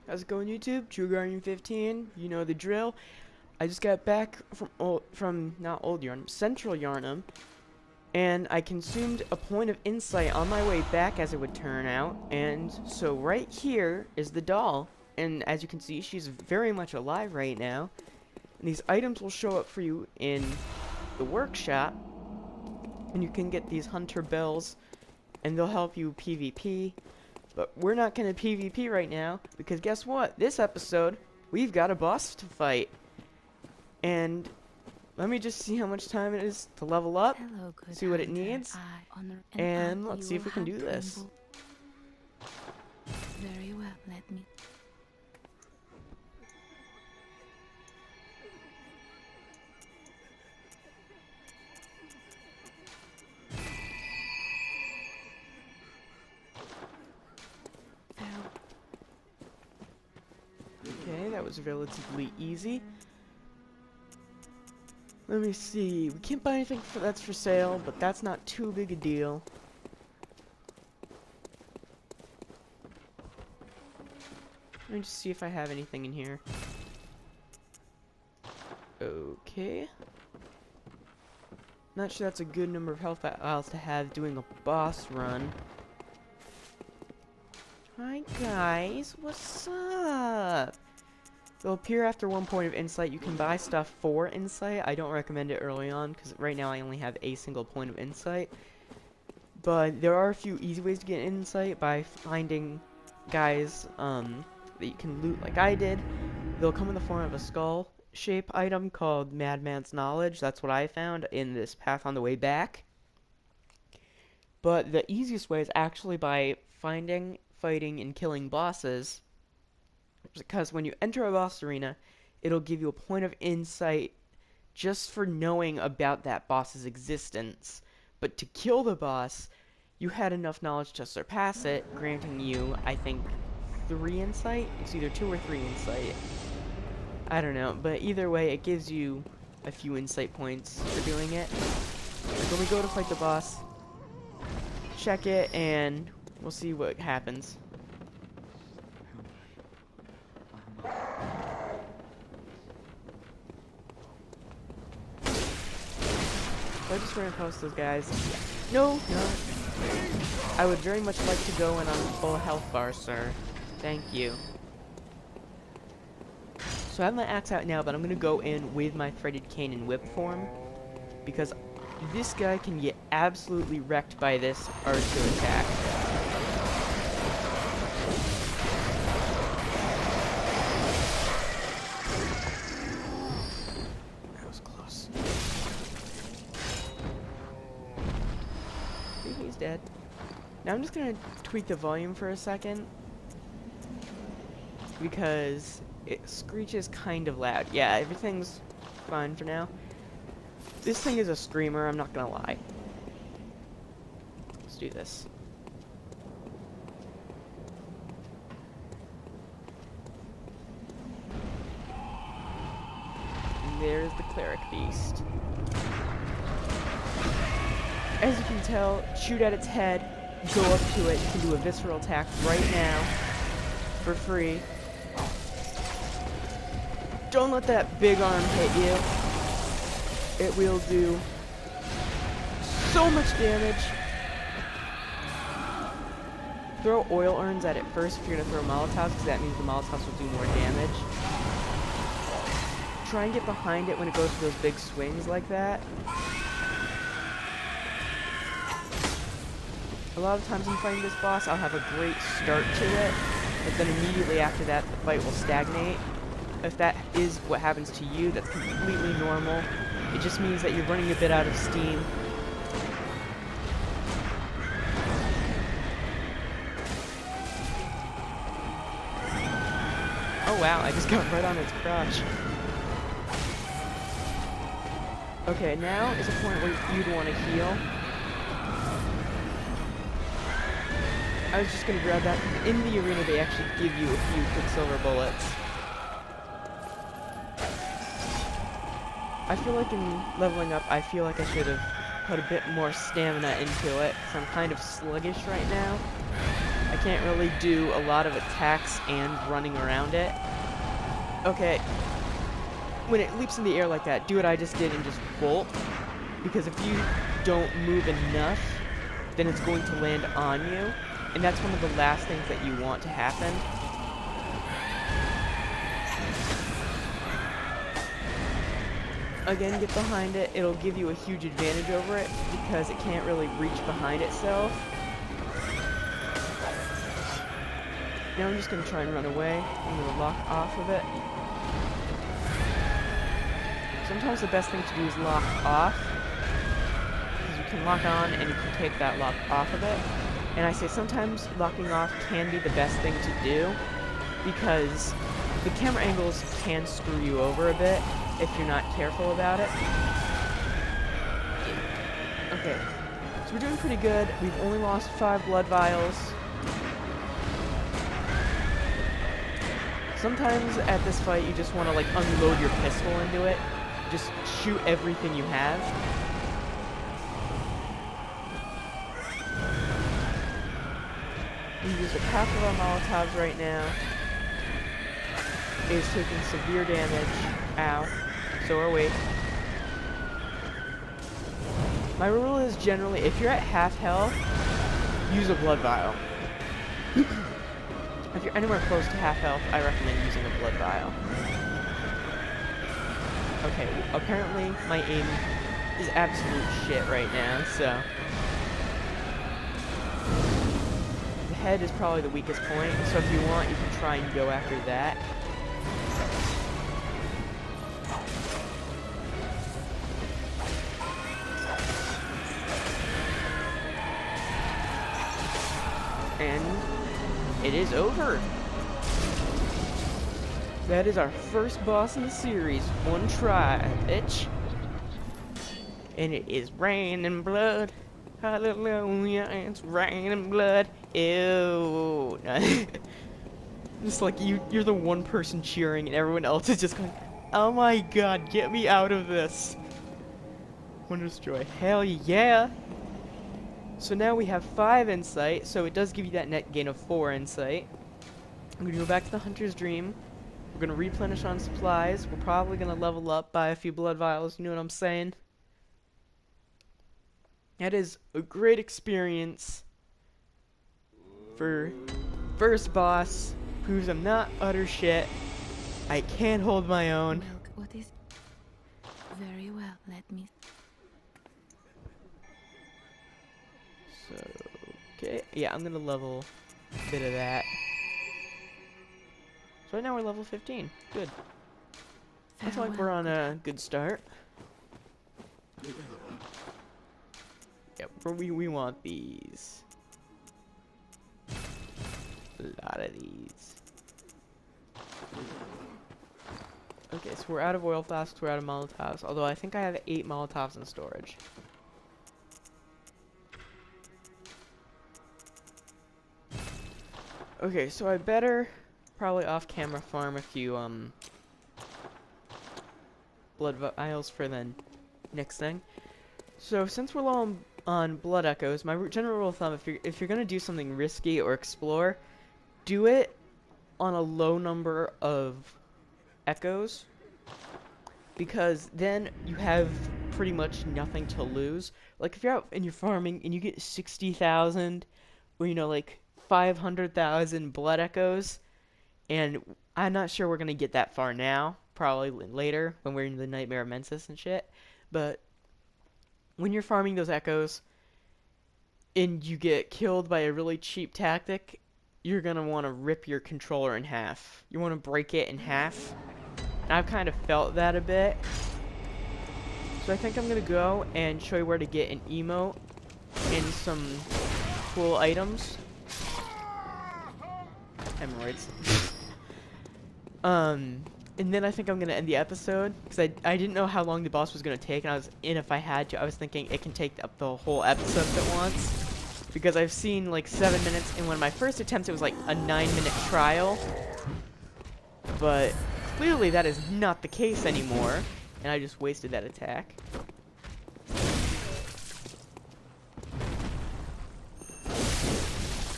How's it going, YouTube? True Guardian 15. You know the drill. I just got back from not Old Yarnum, Central Yarnum, and I consumed a point of insight on my way back, as it would turn out. And so right here is the doll, and as you can see, she's very much alive right now. And these items will show up for you in the workshop, and you can get these hunter bells, and they'll help you PvP. But we're not going to PvP right now, because guess what? This episode, we've got a boss to fight. And let me just see how much time it is to level up, see what it needs, and let's see if we can do this. Very well, let me. Okay, that was relatively easy. Let me see. We can't buy anything that's for sale, but that's not too big a deal. Let me just see if I have anything in here. Okay. Not sure that's a good number of health vials to have doing a boss run. Hi guys, what's up? They'll appear after 1 point of insight. You can buy stuff for insight. I don't recommend it early on, because right now I only have a single point of insight. But there are a few easy ways to get insight by finding guys that you can loot like I did. They'll come in the form of a skull shape item called Madman's Knowledge. That's what I found in this path on the way back. But the easiest way is actually by finding, fighting, and killing bosses. Because when you enter a boss arena, it'll give you a point of insight just for knowing about that boss's existence. But to kill the boss, you had enough knowledge to surpass it, granting you, I think, 3 insight? It's either 2 or 3 insight. I don't know, but either way, it gives you a few insight points for doing it. Like when we go to fight the boss, check it, and we'll see what happens. I just ran past those guys. No. I would very much like to go in on full health bar, sir. Thank you. So I have my axe out now, but I'm gonna go in with my threaded cane in whip form, because this guy can get absolutely wrecked by this R2 attack. Dead. Now I'm just gonna tweak the volume for a second, because it screeches kind of loud. Yeah, everything's fine for now. This thing is a screamer, I'm not gonna lie. Let's do this. And there's the Cleric Beast. As you can tell, shoot at its head, go up to it. You can do a visceral attack right now for free. Don't let that big arm hit you. It will do so much damage. Throw oil urns at it first if you're going to throw Molotovs, because that means the Molotovs will do more damage. Try and get behind it when it goes for those big swings like that. A lot of times when fighting this boss, I'll have a great start to it, but then immediately after that, the fight will stagnate. If that is what happens to you, that's completely normal. It just means that you're running a bit out of steam. Oh wow, I just got right on its crotch. Okay, now is a point where you'd want to heal. I was just gonna grab that. In the arena, they actually give you a few Quicksilver bullets. I feel like in leveling up, I feel like I should have put a bit more stamina into it, because I'm kind of sluggish right now. I can't really do a lot of attacks and running around it. Okay, when it leaps in the air like that, do what I just did and just bolt. Because if you don't move enough, then it's going to land on you. And that's one of the last things that you want to happen. Again, get behind it. It'll give you a huge advantage over it because it can't really reach behind itself. Now I'm just going to try and run away. I'm going to lock off of it. Sometimes the best thing to do is lock off, because you can lock on and you can take that lock off of it. And I say sometimes locking off can be the best thing to do, because the camera angles can screw you over a bit if you're not careful about it. Okay, so we're doing pretty good. We've only lost 5 blood vials. Sometimes at this fight you just want to like unload your pistol into it. Just shoot everything you have. We use half of our Molotovs right now. It is taking severe damage. Ow. So are we. My rule is generally, if you're at half health, use a blood vial. If you're anywhere close to half health, I recommend using a blood vial. Okay, apparently my aim is absolute shit right now, so... The head is probably the weakest point, so if you want, you can try and go after that. And it is over. That is our first boss in the series. One try, bitch. And it is raining blood. Hallelujah, it's raining blood. Ew. Just like you're the one person cheering and everyone else is just going, oh my god, get me out of this. Wondrous joy. Hell yeah. So now we have 5 insight, so it does give you that net gain of 4 insight. I'm going to go back to the Hunter's Dream. We're going to replenish on supplies. We're probably going to level up by a few blood vials, you know what I'm saying? That is a great experience for first boss. Proves I'm not utter shit. I can hold my own. Milk, what is... Very well, let me... So, okay. Yeah, I'm going to level a bit of that. So right now we're level 15. Good. Looks like we're on a good start. Yep, we want these. A lot of these. Okay, so we're out of oil flasks, we're out of Molotovs. Although I think I have 8 Molotovs in storage. Okay, so I better probably off-camera farm a few blood vials for the next thing. So since we're low on blood echoes, my general rule of thumb, if you're gonna do something risky or explore, do it on a low number of echoes, because then you have pretty much nothing to lose. Like if you're out and you're farming and you get 60,000, or you know, like 500,000 blood echoes, and I'm not sure we're gonna get that far now. Probably later when we're in the Nightmare of Mensis and shit. But when you're farming those echoes and you get killed by a really cheap tactic, you're gonna want to rip your controller in half. You want to break it in half. And I've kind of felt that a bit. So I think I'm gonna go and show you where to get an emote and some cool items. Hemorrhoids. And then I think I'm gonna end the episode, because I didn't know how long the boss was gonna take, and if I had to, I was thinking it can take up the whole episode at once, because I've seen like 7 minutes, and when my first attempt it was like a 9-minute trial, but clearly that is not the case anymore, and I just wasted that attack.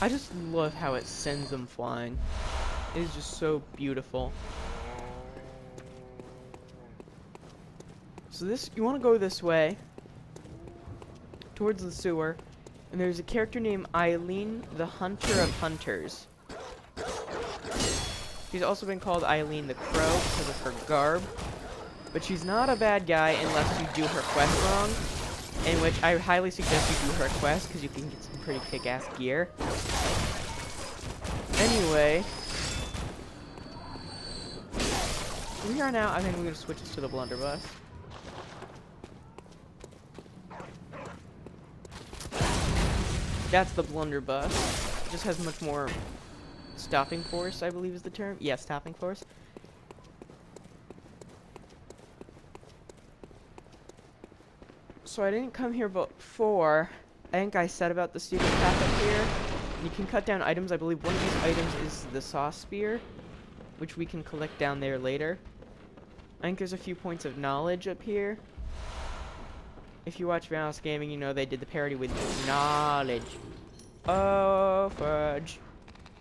I just love how it sends them flying. It is just so beautiful. So this, you want to go this way, towards the sewer, and there's a character named Eileen, the Hoonter of Hoonters. She's also been called Eileen the Crow because of her garb, but she's not a bad guy unless you do her quest wrong, in which I highly suggest you do her quest because you can get some pretty kick-ass gear. Anyway, we are now, I think we're going to switch this to the blunderbuss. That's the blunderbuss. It just has much more stopping force, I believe is the term. Yeah, stopping force. So I didn't come here before. I think I said about the stupid path up here. You can cut down items. I believe one of these items is the saw spear, which we can collect down there later. I think there's a few points of knowledge up here. If you watch Mouse Gaming, you know they did the parody with knowledge. Oh, fudge.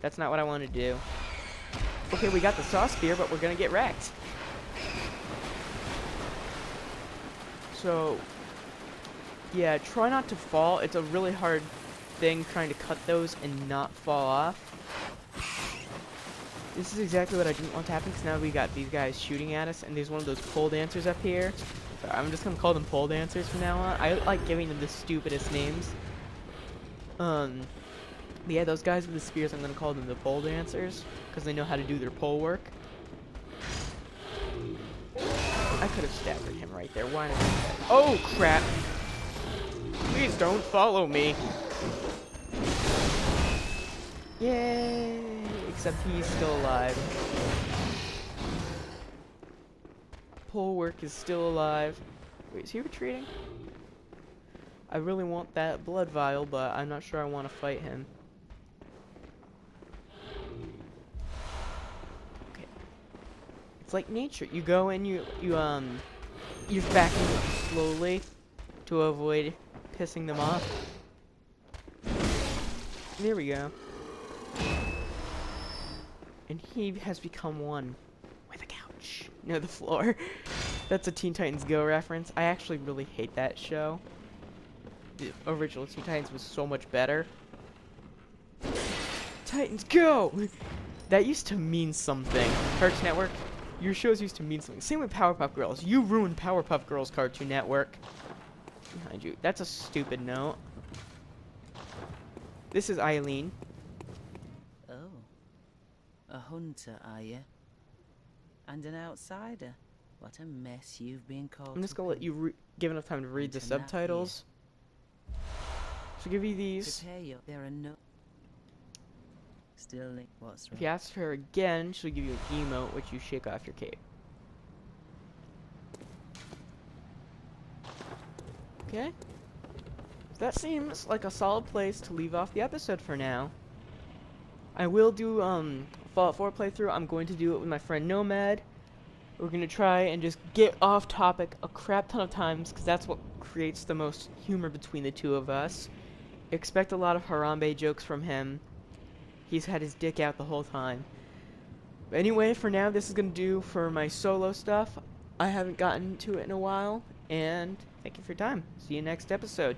That's not what I want to do. Okay, we got the saw spear, but we're gonna get wrecked. So, yeah, try not to fall. It's a really hard thing trying to cut those and not fall off. This is exactly what I didn't want to happen, because now we got these guys shooting at us, and there's one of those pole dancers up here. So I'm just gonna call them pole dancers from now on. I like giving them the stupidest names. Yeah, those guys with the spears, I'm gonna call them the pole dancers, because they know how to do their pole work. I could have staggered him right there. Why not? Oh, crap! Please don't follow me. Yay! Except he's still alive. Pole work is still alive. Wait, is he retreating? I really want that blood vial, but I'm not sure I want to fight him. Okay. It's like nature. You go and you're backing up slowly to avoid pissing them off. There we go. And he has become one with a couch near the floor. That's a Teen Titans Go reference. I actually really hate that show. The original Teen Titans was so much better. Titans Go! That used to mean something. Cartoon Network, your shows used to mean something. Same with Powerpuff Girls. You ruined Powerpuff Girls Cartoon Network. Behind you. That's a stupid note. This is Eileen. Oh. A hunter, are you? And an outsider? What a mess you've been called. I'm just gonna let you give enough time to read the subtitles. So give you these. Prepare you. There are no. Still, what's wrong? If you ask her again, she'll give you an emote, which you shake off your cape. Okay. So that seems like a solid place to leave off the episode for now. I will do Fallout 4 playthrough. I'm going to do it with my friend Nomad. We're going to try and just get off topic a crap ton of times, because that's what creates the most humor between the two of us. Expect a lot of Harambe jokes from him. He's had his dick out the whole time. But anyway, for now, this is going to do for my solo stuff. I haven't gotten to it in a while, and thank you for your time. See you next episode.